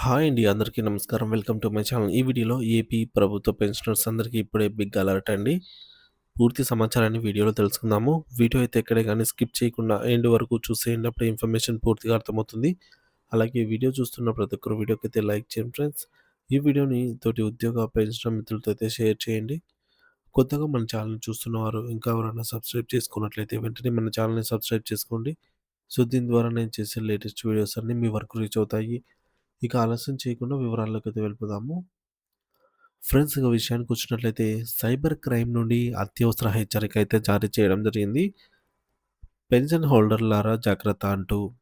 Hi అండి. అందరికీ నమస్కారం. Welcome to my channel. ఈ వీడియోలో ఏపీ ప్రభుత్వ పెన్షనర్స్ అందరికీ ఇప్పుడే బిగ్ అలర్ట్ అండి. పూర్తి సమాచారాన్ని వీడియోలో తెలుసుకుందాము. వీడియో అయితే ఎక్కడే గానీ స్కిప్ చేయకుండా ఎండ్ వరకు చూసేయండి. అప్పుడే ఇన్ఫర్మేషన్ పూర్తిగా అర్థమవుతుంది. అలాగే వీడియో చూస్తున్న ప్రతి ఒక్కరు వీడియోకైతే లైక్ చేయండి ఫ్రెండ్స్. ఈ వీడియోని తోటి ఉద్యోగ పెన్షనర్ మిత్రులతో అయితే షేర్ చేయండి. కొత్తగా మన ఛానల్‌ని చూస్తున్నవారు ఇంకా ఎవరైనా సబ్స్క్రైబ్ చేసుకున్నట్లయితే వెంటనే మన ఛానల్‌ని సబ్స్క్రైబ్ చేసుకోండి. సో, దీని ద్వారా నేను చేసే లేటెస్ట్ వీడియోస్ అన్నీ మీ వరకు రీచ్ అవుతాయి. ఇక ఆలస్యం చేయకుండా వివరాల్లోకైతే వెళ్ళిపోదాము. ఫ్రెండ్స్ ఇక విషయానికొచ్చినట్లయితే సైబర్ క్రైమ్ నుండి అత్యవసర హెచ్చరిక అయితే జారీ చేయడం జరిగింది. పెన్షన్ హోల్డర్‌లారా జాగ్రత్త అంటూ.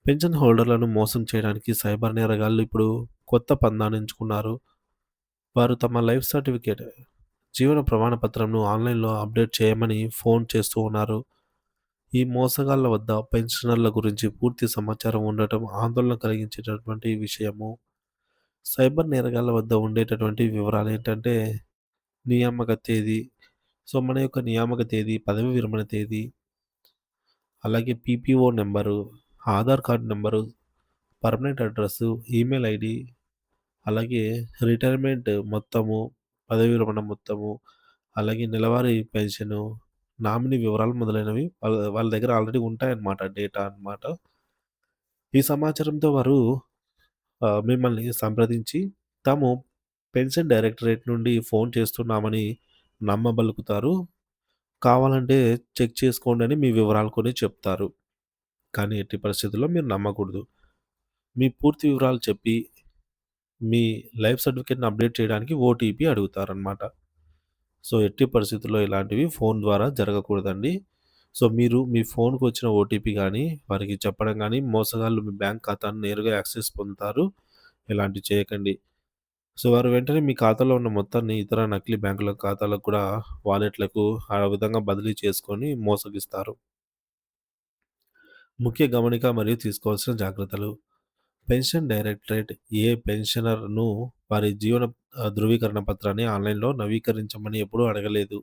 పెన్షన్ హోల్డర్‌లను మోసం చేయడానికి సైబర్ నేరగాళ్లు ఇప్పుడు కొత్త పందాను ఎంచుకున్నారు. వారు తమ లైఫ్ సర్టిఫికేట్, జీవన ప్రమాణ పత్రంను ఆన్‌లైన్‌లో అప్‌డేట్ చేయమని ఫోన్ చేస్తూ ఉన్నారు. ఈ మోసగాళ్ల వద్ద పెన్షనర్ల గురించి పూర్తి సమాచారం ఉండటం ఆందోళన కలిగించేటటువంటి విషయము. సైబర్ నేరగాళ్ల వద్ద ఉండేటటువంటి వివరాలేంటంటే, నియామక తేదీ, సో, మన యొక్క నియామక తేదీ, పదవి విరమణ తేదీ, అలాగే PPO number, Aadhaar card number, permanent address, email ID, అలాగే రిటైర్మెంట్ మొత్తము, పదవి విరమణ మొత్తము, అలాగే నెలవారీ పెన్షను, నామినీ వివరాలు మొదలైనవి వాళ్ళ దగ్గర ఆల్రెడీ ఉంటాయన్నమాట. డేటా అన్నమాట. ఈ సమాచారంతో వారు మిమ్మల్ని సంప్రదించి తాము పెన్షన్ డైరెక్టరేట్ నుండి ఫోన్ చేస్తున్నామని నమ్మబలుకుతారు. కావాలంటే చెక్ చేసుకోండని మీ వివరాలు కొన్ని చెప్తారు. కానీ ఎట్టి పరిస్థితుల్లో మీరు నమ్మకూడదు. మీ పూర్తి వివరాలు చెప్పి, మీ లైఫ్ సర్టిఫికేట్‌ని అప్‌డేట్ చేయడానికి ఓటీపీ అడుగుతారనమాట. సో, ఎట్టి పరిస్థితుల్లో ఇలాంటివి ఫోను ద్వారా జరగకూడదండి. సో, మీరు మీ ఫోన్‌కొచ్చిన ఓటీపీ గానీ, వారికి చెప్పడం గానీ, మోసగాళ్ళు మీ బ్యాంక్ ఖాతాను నేరుగా యాక్సెస్ పొందుతారు. ఇలాంటివి చేయకండి. సో, వారు వెంటనే మీ ఖాతాలో ఉన్న మొత్తాన్ని ఇతర నకిలీ బ్యాంకుల ఖాతాలకు కూడా వాలెట్‌లకు ఆ విధంగా బదిలీ చేసుకొని మోసగిస్తారు. ముఖ్య గమనిక మరియు తీసుకోవాల్సిన జాగ్రత్తలు. పెన్షన్ డైరెక్టరేట్ ఏ పెన్షనర్‌ను వారి జీవన ధృవీకరణ పత్రాన్ని ఆన్‌లైన్‌లో నవీకరించమని ఎప్పుడూ అడగలేదు.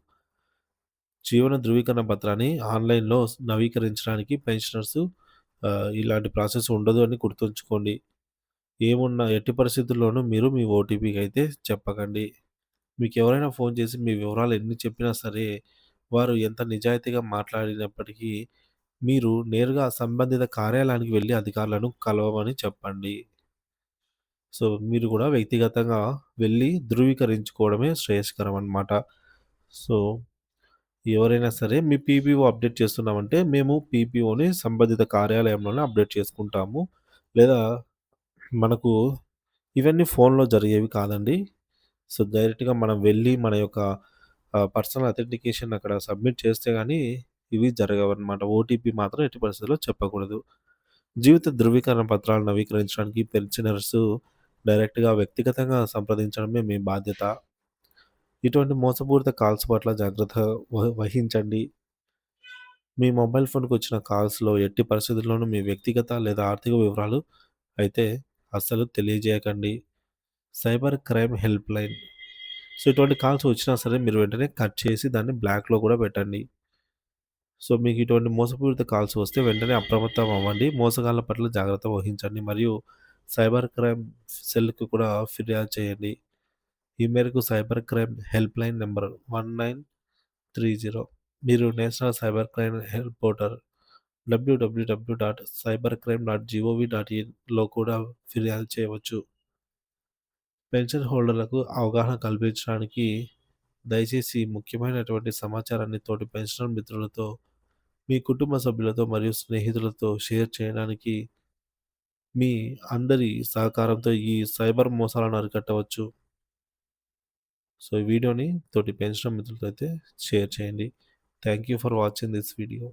జీవన ధృవీకరణ పత్రాన్ని ఆన్‌లైన్‌లో నవీకరించడానికి పెన్షనర్స్ ఇలాంటి ప్రాసెస్ ఉండదు అని గుర్తుంచుకోండి. ఏమున్నా ఎట్టి పరిస్థితుల్లోనూ మీరు మీ ఓటీపీకైతే చెప్పకండి. మీకెవరైనా ఫోన్ చేసి మీ వివరాలు ఎన్ని చెప్పినా సరే, వారు ఎంత నిజాయితీగా మాట్లాడినప్పటికీ, మీరు నేరుగా సంబంధిత కార్యాలయానికి వెళ్లి అధికారులను కలవమని చెప్పండి. సో, మీరు గూడా వ్యక్తిగతంగా వెళ్లి ధృవీకరించుకోవడమే శ్రేయస్కరం అన్నమాట. సో, ఎవరైనా సరే మీ పీపీఓ అప్డేట్ చేస్తున్నామంటే, మేము పీపీఓని సంబంధిత కార్యాలయంలోనే అప్డేట్ చేసుకుంటాము. లేదా మనకు ఇవన్నీ ఫోన్‌లో జరిగేవి కాదండి. సో, డైరెక్ట్‌గా మనం వెళ్లి మన యొక్క పర్సనల్ అథెంటికేషన్ అక్కడ సబ్మిట్ చేస్తే గాని ఇవి జరగవన్నమాట. ఓటీపీ మాత్రం ఎట్టి పరిస్థితుల్లో చెప్పకూడదు. జీవిత ధృవీకరణ పత్రాలు నవీకరించడానికి పెన్షనర్స్ డైరెక్ట్‌గా వ్యక్తిగతంగా సంప్రదించడమే మీ బాధ్యత. ఇటువంటి మోసపూరిత కాల్స్ పట్ల జాగ్రత్త వహించండి. మీ మొబైల్ ఫోన్‌కొచ్చిన కాల్స్‌లో ఎట్టి పరిస్థితుల్లోనూ మీ వ్యక్తిగత లేదా ఆర్థిక వివరాలు అయితే అస్సలు తెలియజేయకండి. Cyber crime helpline. సో, ఇటువంటి కాల్స్ వచ్చినా సరే మీరు వెంటనే కట్ చేసి దాన్ని బ్లాక్‌లో కూడా పెట్టండి. సో, మీకు ఇటువంటి మోసపూరిత కాల్స్ వస్తే వెంటనే అప్రమత్తం అవ్వండి. మోసగాళ్ళ పట్ల జాగ్రత్త వహించండి. మరియు సైబర్ క్రైమ్ సెల్‌కి కూడా ఫిర్యాదు చేయండి. ఈ మేరకు సైబర్ క్రైమ్ హెల్ప్‌లైన్ నంబర్ 1930. మీరు national cyber crime help portal www.cybercrime.gov.in కూడా ఫిర్యాదు చేయవచ్చు. పెన్షన్ హోల్డర్లకు అవగాహన కల్పించడానికి దయచేసి ఈ ముఖ్యమైనటువంటి సమాచారాన్ని తోటి పెన్షనర్ మిత్రులతో, మీ కుటుంబ సభ్యులతో మరియు స్నేహితులతో షేర్ చేయడానికి మీ అందరి సహకారంతో ఈ సైబర్ మోసాలను అరికట్టవచ్చు. సో, ఈ వీడియోని తోటి పెన్షనర్ మిత్రులతో అయితే షేర్ చేయండి. Thank you for watching this video.